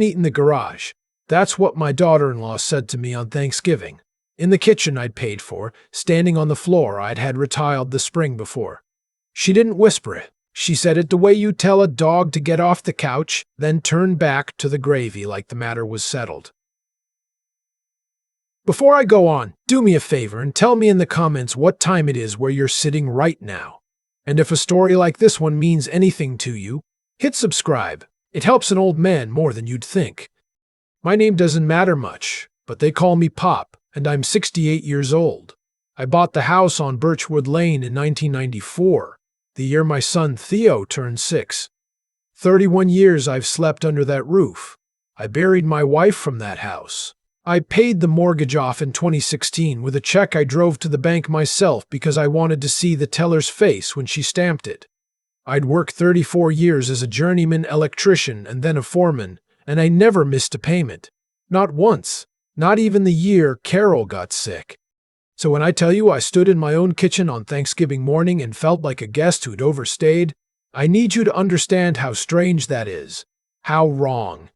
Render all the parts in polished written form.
eat in the garage. That's what my daughter-in-law said to me on Thanksgiving. In the kitchen I'd paid for, standing on the floor I'd had retiled the spring before. She didn't whisper it. She said it the way you tell a dog to get off the couch, then turn back to the gravy like the matter was settled. Before I go on, do me a favor and tell me in the comments what time it is where you're sitting right now. And if a story like this one means anything to you, hit subscribe. It helps an old man more than you'd think. My name doesn't matter much, but they call me Pop, and I'm 68 years old. I bought the house on Birchwood Lane in 1994, the year my son Theo turned 6. 31 years I've slept under that roof. I buried my wife from that house. I paid the mortgage off in 2016 with a check I drove to the bank myself because I wanted to see the teller's face when she stamped it. I'd worked 34 years as a journeyman electrician and then a foreman, and I never missed a payment. Not once. Not even the year Carol got sick. So when I tell you I stood in my own kitchen on Thanksgiving morning and felt like a guest who'd overstayed, I need you to understand how strange that is. How wrong.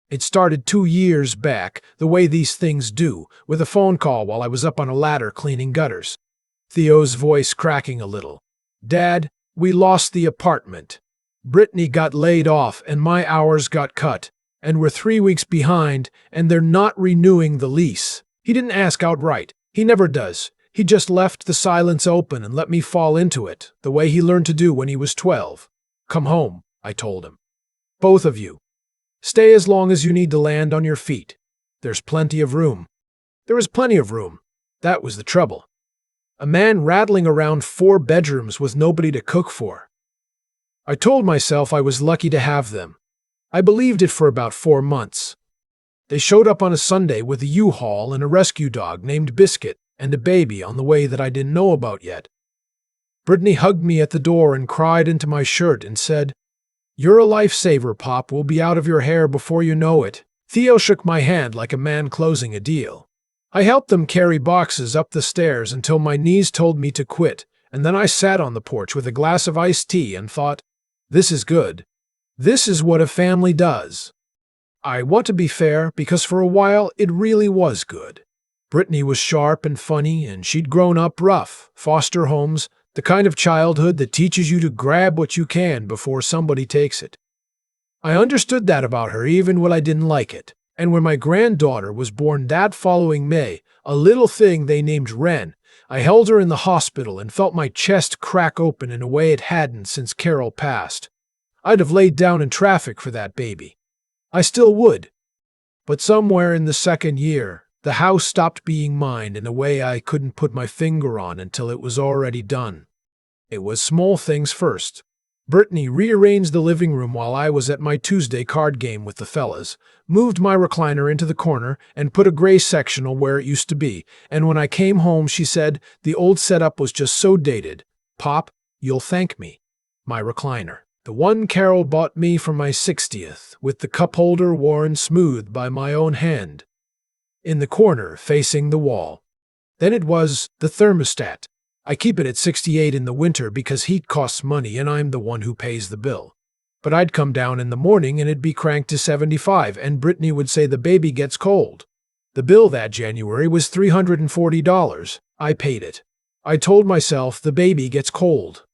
It started 2 years back, the way these things do, with a phone call while I was up on a ladder cleaning gutters. Theo's voice cracking a little. Dad, we lost the apartment. Brittany got laid off and my hours got cut, and we're 3 weeks behind, and they're not renewing the lease. He didn't ask outright. He never does. He just left the silence open and let me fall into it, the way he learned to do when he was 12. Come home, I told him. Both of you. Stay as long as you need to land on your feet. There's plenty of room. There was plenty of room. That was the trouble. A man rattling around 4 bedrooms with nobody to cook for. I told myself I was lucky to have them. I believed it for about 4 months. They showed up on a Sunday with a U-Haul and a rescue dog named Biscuit and a baby on the way that I didn't know about yet. Brittany hugged me at the door and cried into my shirt and said, "You're a lifesaver, Pop. We'll be out of your hair before you know it." Theo shook my hand like a man closing a deal. I helped them carry boxes up the stairs until my knees told me to quit, and then I sat on the porch with a glass of iced tea and thought, this is good. This is what a family does. I want to be fair because for a while it really was good. Brittany was sharp and funny, and she'd grown up rough, foster homes, the kind of childhood that teaches you to grab what you can before somebody takes it. I understood that about her even when I didn't like it, and when my granddaughter was born that following May, a little thing they named Wren, I held her in the hospital and felt my chest crack open in a way it hadn't since Carol passed. I'd have laid down in traffic for that baby. I still would. But somewhere in the second year, the house stopped being mine in a way I couldn't put my finger on until it was already done. It was small things first. Brittany rearranged the living room while I was at my Tuesday card game with the fellas, moved my recliner into the corner, and put a gray sectional where it used to be, and when I came home she said the old setup was just so dated. Pop, you'll thank me. My recliner. The one Carol bought me for my 60th, with the cup holder worn smooth by my own hand. In the corner, facing the wall. Then it was the thermostat. I keep it at 68 in the winter because heat costs money and I'm the one who pays the bill. But I'd come down in the morning and it'd be cranked to 75 and Brittany would say the baby gets cold. The bill that January was $340. I paid it. I told myself the baby gets cold.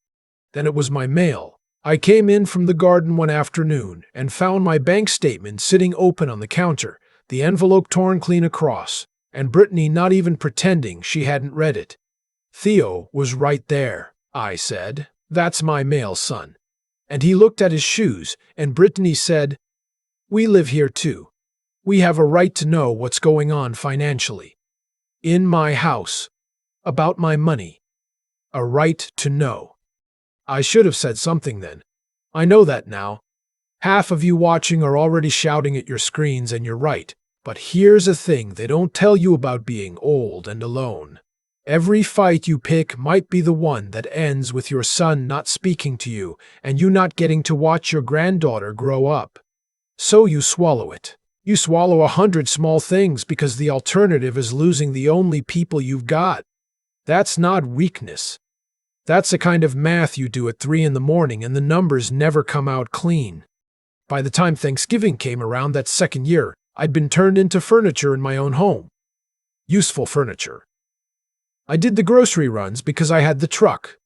Then it was my mail. I came in from the garden one afternoon and found my bank statement sitting open on the counter, the envelope torn clean across, and Brittany not even pretending she hadn't read it. Theo was right there, I said. That's my mail, son. And he looked at his shoes, and Brittany said, we live here too. We have a right to know what's going on financially. In my house. About my money. A right to know. I should have said something then. I know that now. Half of you watching are already shouting at your screens, and you're right. But here's a thing they don't tell you about being old and alone. Every fight you pick might be the one that ends with your son not speaking to you and you not getting to watch your granddaughter grow up. So you swallow it. You swallow 100 small things because the alternative is losing the only people you've got. That's not weakness. That's the kind of math you do at 3 in the morning and the numbers never come out clean. By the time Thanksgiving came around that second year, I'd been turned into furniture in my own home. Useful furniture. I did the grocery runs because I had the truck.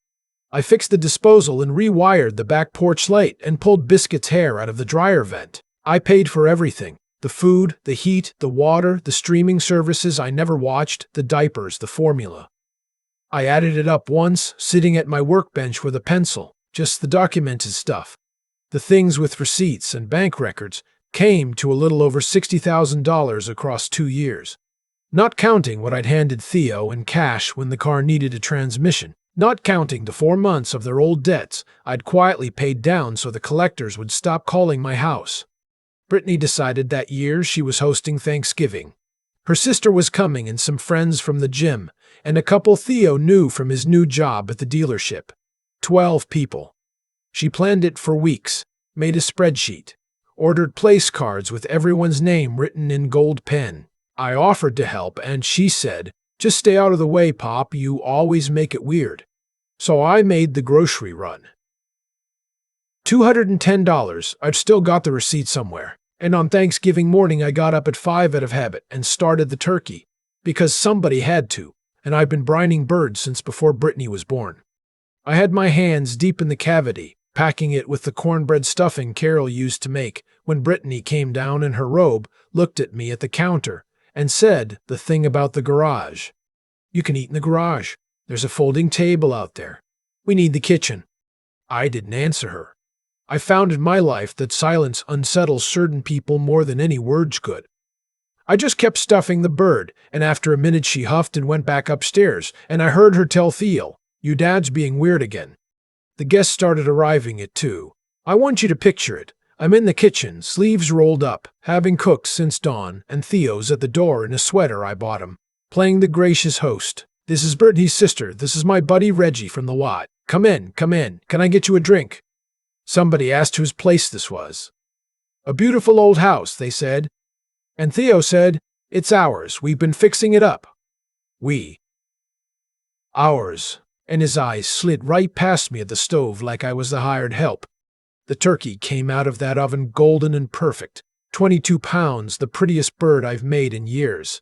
I fixed the disposal and rewired the back porch light and pulled Biscuit's hair out of the dryer vent. I paid for everything. The food, the heat, the water, the streaming services I never watched, the diapers, the formula. I added it up once, sitting at my workbench with a pencil, just the documented stuff. The things with receipts and bank records came to a little over $60,000 across 2 years. Not counting what I'd handed Theo in cash when the car needed a transmission. Not counting the 4 months of their old debts I'd quietly paid down so the collectors would stop calling my house. Brittany decided that year she was hosting Thanksgiving. Her sister was coming and some friends from the gym, and a couple Theo knew from his new job at the dealership. 12 people. She planned it for weeks, made a spreadsheet, ordered place cards with everyone's name written in gold pen. I offered to help, and she said, "Just stay out of the way, Pop, you always make it weird." So I made the grocery run. $210, I've still got the receipt somewhere. And on Thanksgiving morning I got up at 5 out of habit and started the turkey, because somebody had to, and I've been brining birds since before Brittany was born. I had my hands deep in the cavity, packing it with the cornbread stuffing Carol used to make, when Brittany came down in her robe, looked at me at the counter, and said the thing about the garage. "You can eat in the garage. There's a folding table out there. We need the kitchen." I didn't answer her. I found in my life that silence unsettles certain people more than any words could. I just kept stuffing the bird, and after a minute she huffed and went back upstairs, and I heard her tell Theo, "Your dad's being weird again." The guests started arriving at 2. I want you to picture it. I'm in the kitchen, sleeves rolled up, having cooked since dawn, and Theo's at the door in a sweater I bought him, playing the gracious host. "This is Brittany's sister. This is my buddy Reggie from the lot. Come in, come in. Can I get you a drink?" Somebody asked whose place this was. "A beautiful old house," they said. And Theo said, "It's ours. We've been fixing it up." We. Ours. And his eyes slid right past me at the stove like I was the hired help. The turkey came out of that oven golden and perfect. 22 pounds, the prettiest bird I've made in years.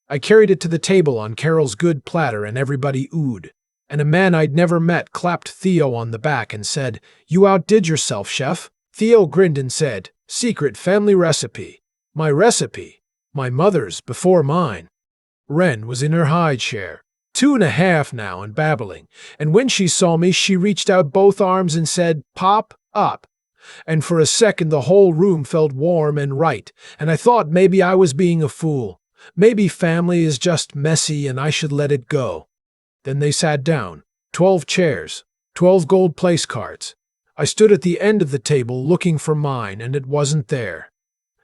I carried it to the table on Carol's good platter and everybody oohed. And a man I'd never met clapped Theo on the back and said, "You outdid yourself, chef." Theo grinned and said, "Secret family recipe." My recipe. My mother's before mine. Wren was in her high chair, 2.5 now and babbling, and when she saw me she reached out both arms and said, "Pop up." And for a second the whole room felt warm and right, and I thought maybe I was being a fool. Maybe family is just messy and I should let it go. Then they sat down. 12 chairs, 12 gold place cards. I stood at the end of the table looking for mine, and it wasn't there.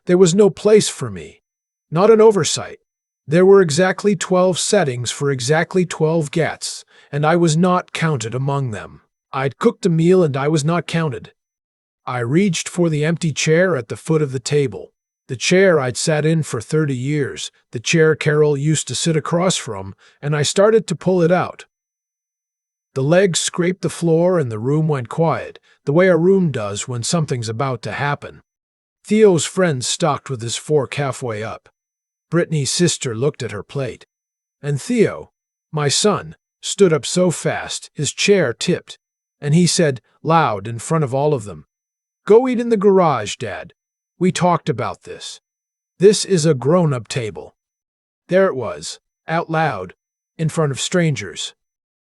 There was no place for me. Not an oversight. There were exactly 12 settings for exactly 12 guests, and I was not counted among them. I'd cooked a meal and I was not counted. I reached for the empty chair at the foot of the table. The chair I'd sat in for 30 years, the chair Carol used to sit across from, and I started to pull it out. The legs scraped the floor and the room went quiet, the way a room does when something's about to happen. Theo's friend stalked with his fork halfway up. Brittany's sister looked at her plate. And Theo, my son, stood up so fast his chair tipped, and he said, loud in front of all of them, "Go eat in the garage, Dad. We talked about this. This is a grown-up table." There it was, out loud, in front of strangers.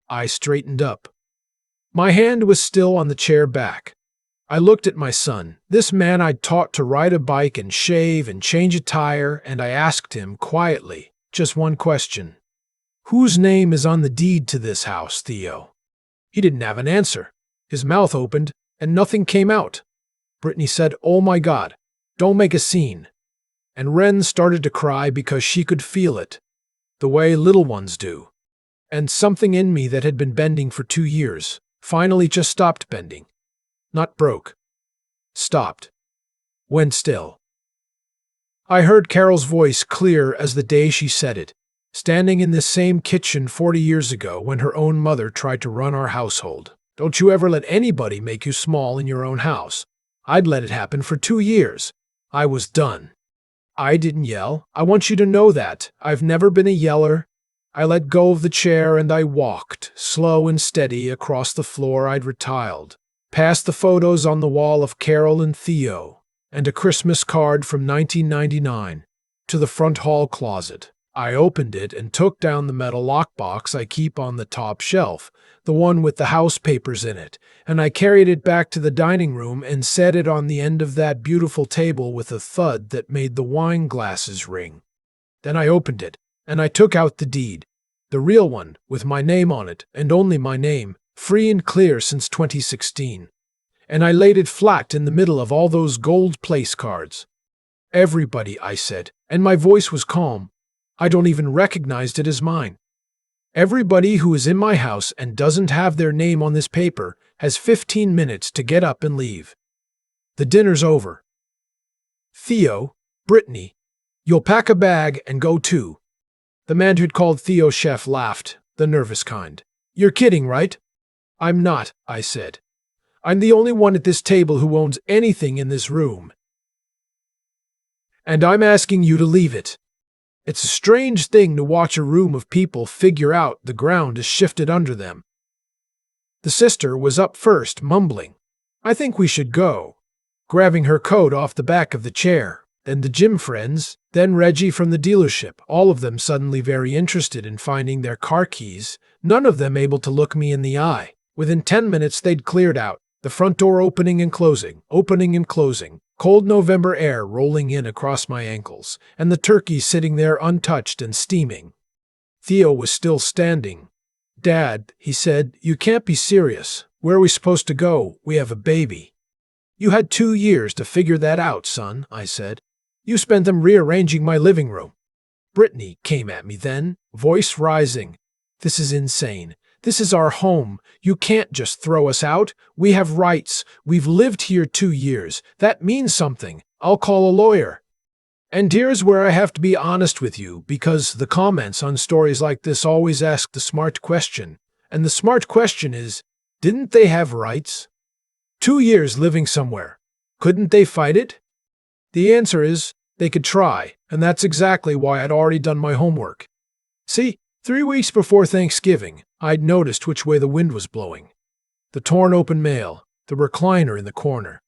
I straightened up. My hand was still on the chair back. I looked at my son, this man I'd taught to ride a bike and shave and change a tire, and I asked him quietly, just one question. "Whose name is on the deed to this house, Theo?" He didn't have an answer. His mouth opened, and nothing came out. Brittany said, "Oh my God. Don't make a scene." And Wren started to cry because she could feel it, the way little ones do. And something in me that had been bending for 2 years finally just stopped bending. Not broke. Stopped. Went still. I heard Carol's voice clear as the day she said it, standing in this same kitchen 40 years ago when her own mother tried to run our household. "Don't you ever let anybody make you small in your own house. I'd let it happen for 2 years. I was done. I didn't yell. I want you to know that. I've never been a yeller. I let go of the chair and I walked, slow and steady, across the floor I'd retiled, past the photos on the wall of Carol and Theo, and a Christmas card from 1999, to the front hall closet. I opened it and took down the metal lockbox I keep on the top shelf, the one with the house papers in it, and I carried it back to the dining room and set it on the end of that beautiful table with a thud that made the wine glasses ring. Then I opened it, and I took out the deed, the real one, with my name on it, and only my name, free and clear since 2016. And I laid it flat in the middle of all those gold place cards. Everybody, I said, and my voice was calm. I don't even recognize it as mine. Everybody who is in my house and doesn't have their name on this paper has 15 minutes to get up and leave. The dinner's over. Theo, Brittany, you'll pack a bag and go too. The man who'd called Theo chef laughed, the nervous kind. You're kidding, right? I'm not, I said. I'm the only one at this table who owns anything in this room. And I'm asking you to leave it. It's a strange thing to watch a room of people figure out the ground is shifted under them. The sister was up first, mumbling, I think we should go, grabbing her coat off the back of the chair. Then the gym friends, then Reggie from the dealership, all of them suddenly very interested in finding their car keys, none of them able to look me in the eye. Within 10 minutes they'd cleared out, the front door opening and closing, cold November air rolling in across my ankles, and the turkey sitting there untouched and steaming. Theo was still standing. Dad, he said, you can't be serious. Where are we supposed to go? We have a baby. You had 2 years to figure that out, son, I said. You spent them rearranging my living room. Brittany came at me then, voice rising. This is insane. This is our home. You can't just throw us out. We have rights. We've lived here 2 years. That means something. I'll call a lawyer. And here's where I have to be honest with you, because the comments on stories like this always ask the smart question. And the smart question is, didn't they have rights? 2 years living somewhere. Couldn't they fight it? The answer is, they could try, and that's exactly why I'd already done my homework. See, 3 weeks before Thanksgiving, I'd noticed which way the wind was blowing. The torn open mail, the recliner in the corner,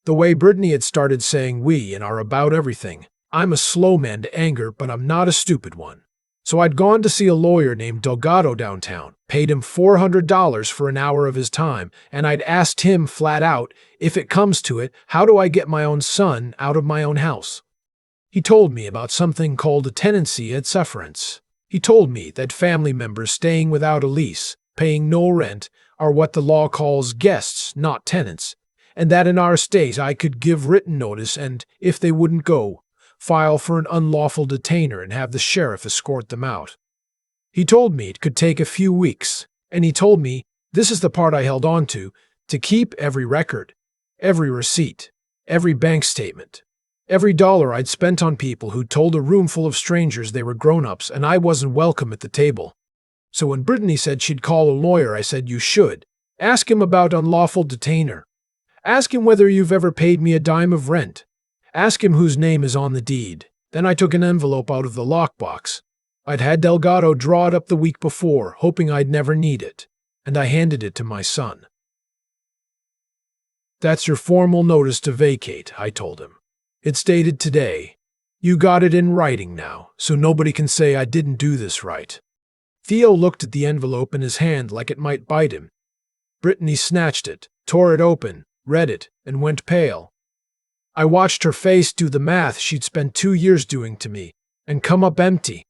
the way Brittany had started saying we and our about everything. I'm a slow man to anger, but I'm not a stupid one. So I'd gone to see a lawyer named Delgado downtown, paid him $400 for an hour of his time, and I'd asked him flat out, if it comes to it, how do I get my own son out of my own house? He told me about something called a tenancy at sufferance. He told me that family members staying without a lease, paying no rent, are what the law calls guests, not tenants, and that in our state I could give written notice and, if they wouldn't go, file for an unlawful detainer and have the sheriff escort them out. He told me it could take a few weeks, and he told me, this is the part I held on to keep every record, every receipt, every bank statement, every dollar I'd spent on people who told a room full of strangers they were grown-ups and I wasn't welcome at the table. So when Brittany said she'd call a lawyer, I said you should. Ask him about unlawful detainer. Ask him whether you've ever paid me a dime of rent. Ask him whose name is on the deed. Then I took an envelope out of the lockbox. I'd had Delgado draw it up the week before, hoping I'd never need it, and I handed it to my son. That's your formal notice to vacate, I told him. It's dated today. You got it in writing now, so nobody can say I didn't do this right. Theo looked at the envelope in his hand like it might bite him. Brittany snatched it, tore it open, read it, and went pale. I watched her face do the math she'd spent 2 years doing to me, and come up empty.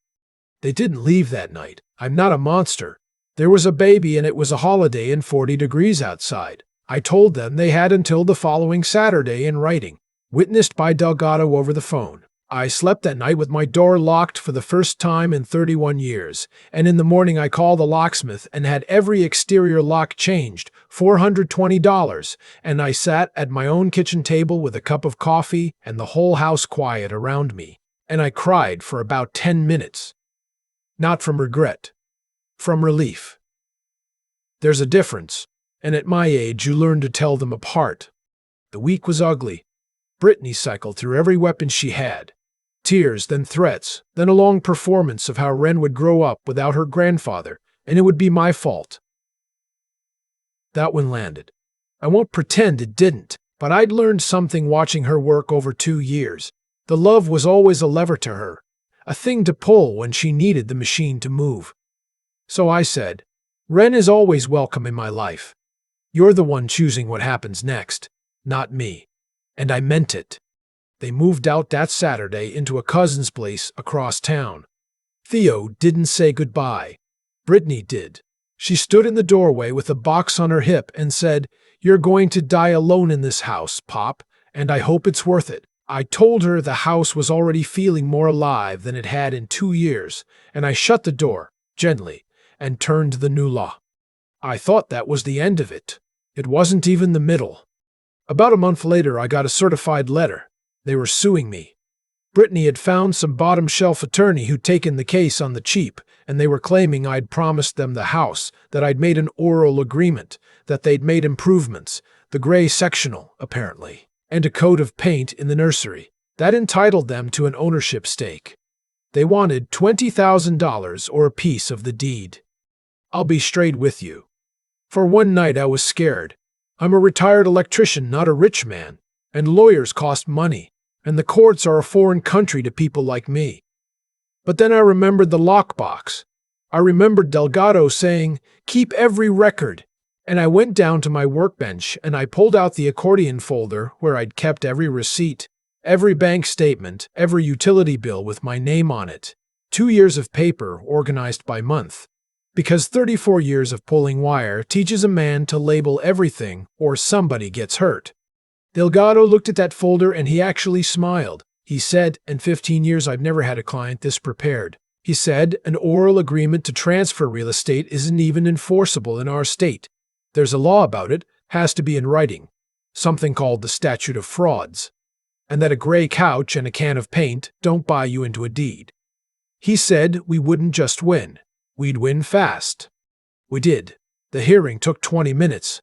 They didn't leave that night. I'm not a monster. There was a baby and it was a holiday and 40 degrees outside. I told them they had until the following Saturday in writing, witnessed by Delgado over the phone. I slept that night with my door locked for the first time in 31 years, and in the morning I called the locksmith and had every exterior lock changed, $420, and I sat at my own kitchen table with a cup of coffee and the whole house quiet around me, and I cried for about 10 minutes. Not from regret, from relief. There's a difference, and at my age you learn to tell them apart. The week was ugly. Brittany cycled through every weapon she had. Tears, then threats, then a long performance of how Wren would grow up without her grandfather, and it would be my fault. That one landed. I won't pretend it didn't, but I'd learned something watching her work over 2 years. The love was always a lever to her, a thing to pull when she needed the machine to move. So I said, Wren is always welcome in my life. You're the one choosing what happens next, not me. And I meant it. They moved out that Saturday into a cousin's place across town. Theo didn't say goodbye. Brittany did. She stood in the doorway with a box on her hip and said, "You're going to die alone in this house, Pop, and I hope it's worth it." I told her the house was already feeling more alive than it had in 2 years, and I shut the door, gently, and turned to the new law. I thought that was the end of it. It wasn't even the middle. About a month later, I got a certified letter. They were suing me. Brittany had found some bottom-shelf attorney who'd taken the case on the cheap, and they were claiming I'd promised them the house, that I'd made an oral agreement, that they'd made improvements, the gray sectional, apparently, and a coat of paint in the nursery. That entitled them to an ownership stake. They wanted $20,000 or a piece of the deed. I'll be straight with you. For one night I was scared. I'm a retired electrician, not a rich man, and lawyers cost money, and the courts are a foreign country to people like me. But then I remembered the lockbox. I remembered Delgado saying, "Keep every record," and I went down to my workbench and I pulled out the accordion folder where I'd kept every receipt, every bank statement, every utility bill with my name on it, 2 years of paper organized by month. Because 34 years of pulling wire teaches a man to label everything or somebody gets hurt. Delgado looked at that folder and he actually smiled. He said, "In 15 years I've never had a client this prepared." He said, "An oral agreement to transfer real estate isn't even enforceable in our state. There's a law about it, has to be in writing, something called the statute of frauds, and that a gray couch and a can of paint don't buy you into a deed." He said we wouldn't just win. We'd win fast. We did. The hearing took 20 minutes.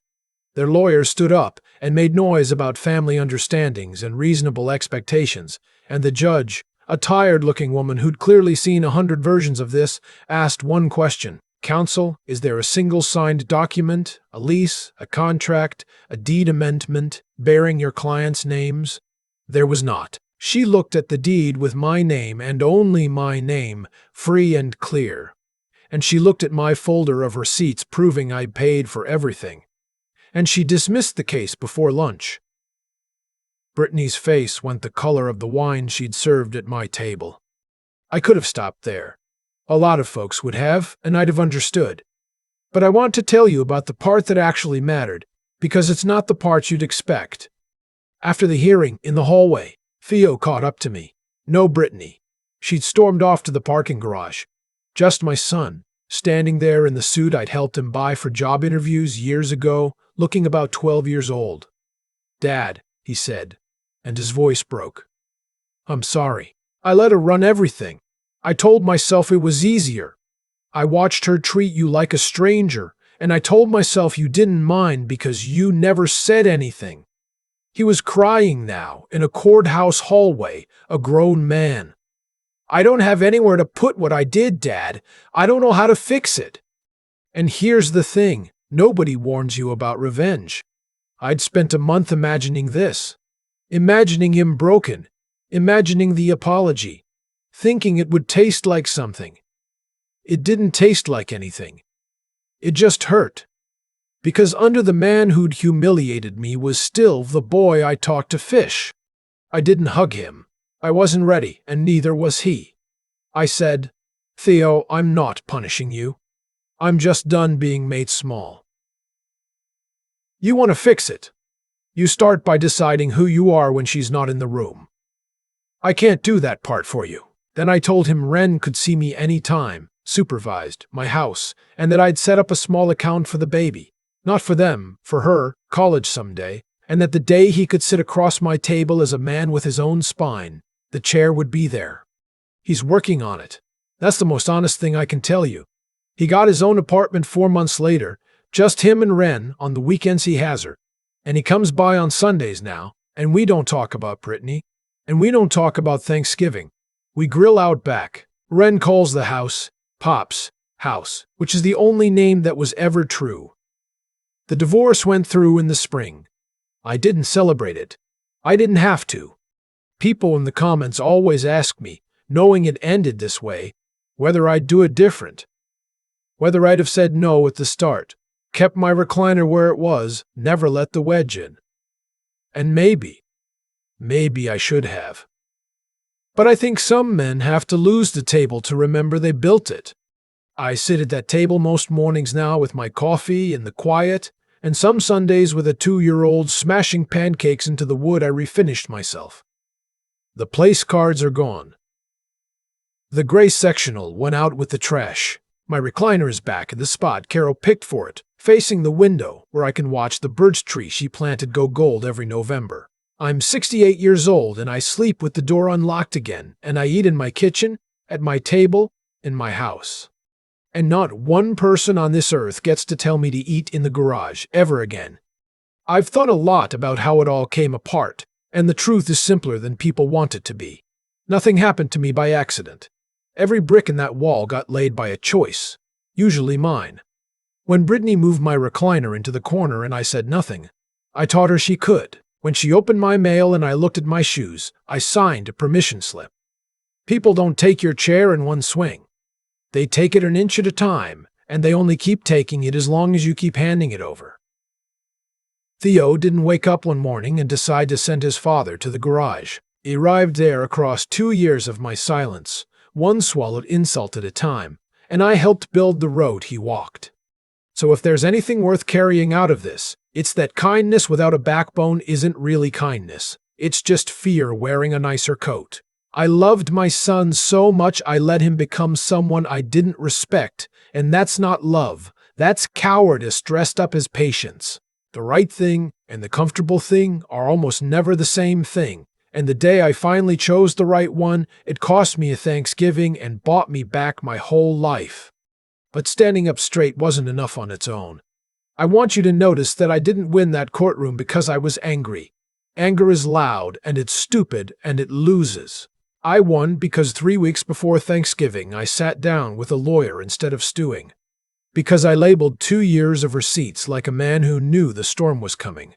Their lawyers stood up and made noise about family understandings and reasonable expectations, and the judge, a tired-looking woman who'd clearly seen 100 versions of this, asked one question. "Counsel, is there a single signed document, a lease, a contract, a deed amendment, bearing your client's names?" There was not. She looked at the deed with my name and only my name, free and clear. And she looked at my folder of receipts proving I'd paid for everything. And she dismissed the case before lunch. Brittany's face went the color of the wine she'd served at my table. I could have stopped there. A lot of folks would have, and I'd have understood. But I want to tell you about the part that actually mattered, because it's not the part you'd expect. After the hearing, in the hallway, Theo caught up to me. No Brittany. She'd stormed off to the parking garage. Just my son, standing there in the suit I'd helped him buy for job interviews years ago, looking about 12 years old. "Dad," he said, and his voice broke. "I'm sorry. I let her run everything. I told myself it was easier. I watched her treat you like a stranger, and I told myself you didn't mind because you never said anything." He was crying now, in a courthouse hallway, a grown man. "I don't have anywhere to put what I did, Dad. I don't know how to fix it." And here's the thing, nobody warns you about revenge. I'd spent a month imagining this. Imagining him broken. Imagining the apology. Thinking it would taste like something. It didn't taste like anything. It just hurt. Because under the man who'd humiliated me was still the boy I taught to fish. I didn't hug him. I wasn't ready, and neither was he. I said, "Theo, I'm not punishing you. I'm just done being made small. You want to fix it. You start by deciding who you are when she's not in the room. I can't do that part for you." Then I told him Wren could see me any time, supervised, my house, and that I'd set up a small account for the baby. Not for them, for her, college someday, and that the day he could sit across my table as a man with his own spine, the chair would be there. He's working on it. That's the most honest thing I can tell you. He got his own apartment 4 months later, just him and Wren on the weekends he has her. And he comes by on Sundays now, and we don't talk about Brittany, and we don't talk about Thanksgiving. We grill out back. Ren calls the house Pop's house, which is the only name that was ever true. The divorce went through in the spring. I didn't celebrate it. I didn't have to. People in the comments always ask me, knowing it ended this way, whether I'd do it different. Whether I'd have said no at the start, kept my recliner where it was, never let the wedge in. And maybe I should have. But I think some men have to lose the table to remember they built it. I sit at that table most mornings now with my coffee in the quiet, and some Sundays with a 2-year-old smashing pancakes into the wood I refinished myself. The place cards are gone. The gray sectional went out with the trash. My recliner is back in the spot Carol picked for it, facing the window where I can watch the birch tree she planted go gold every November. I'm 68 years old and I sleep with the door unlocked again, and I eat in my kitchen, at my table, in my house. And not one person on this earth gets to tell me to eat in the garage ever again. I've thought a lot about how it all came apart, and the truth is simpler than people want it to be. Nothing happened to me by accident. Every brick in that wall got laid by a choice, usually mine. When Brittany moved my recliner into the corner and I said nothing, I taught her she could. When she opened my mail and I looked at my shoes, I signed a permission slip. People don't take your chair in one swing. They take it an inch at a time, and they only keep taking it as long as you keep handing it over. Theo didn't wake up one morning and decide to send his father to the garage. He arrived there across 2 years of my silence, one swallowed insult at a time, and I helped build the road he walked. So if there's anything worth carrying out of this, it's that kindness without a backbone isn't really kindness. It's just fear wearing a nicer coat. I loved my son so much I let him become someone I didn't respect, and that's not love. That's cowardice dressed up as patience. The right thing and the comfortable thing are almost never the same thing, and the day I finally chose the right one, it cost me a Thanksgiving and bought me back my whole life. But standing up straight wasn't enough on its own. I want you to notice that I didn't win that courtroom because I was angry. Anger is loud, and it's stupid, and it loses. I won because 3 weeks before Thanksgiving I sat down with a lawyer instead of stewing. Because I labeled 2 years of receipts like a man who knew the storm was coming.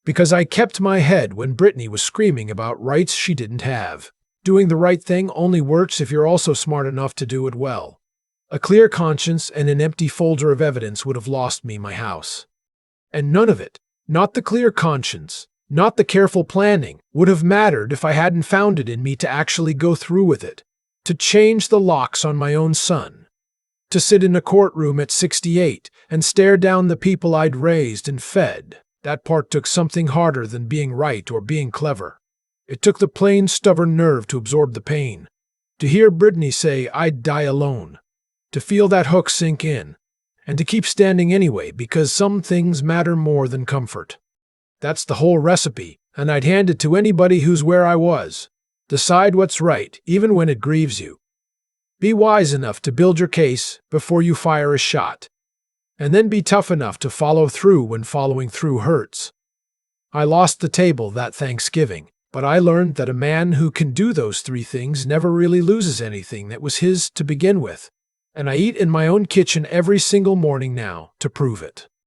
Because I kept my head when Brittany was screaming about rights she didn't have. Doing the right thing only works if you're also smart enough to do it well. A clear conscience and an empty folder of evidence would have lost me my house. And none of it, not the clear conscience, not the careful planning, would have mattered if I hadn't found it in me to actually go through with it, to change the locks on my own son, to sit in a courtroom at 68 and stare down the people I'd raised and fed. That part took something harder than being right or being clever. It took the plain, stubborn nerve to absorb the pain, to hear Brittany say I'd die alone, to feel that hook sink in, and to keep standing anyway because some things matter more than comfort. That's the whole recipe, and I'd hand it to anybody who's where I was. Decide what's right, even when it grieves you. Be wise enough to build your case before you fire a shot. And then be tough enough to follow through when following through hurts. I lost the table that Thanksgiving, but I learned that a man who can do those 3 things never really loses anything that was his to begin with. And I eat in my own kitchen every single morning now to prove it.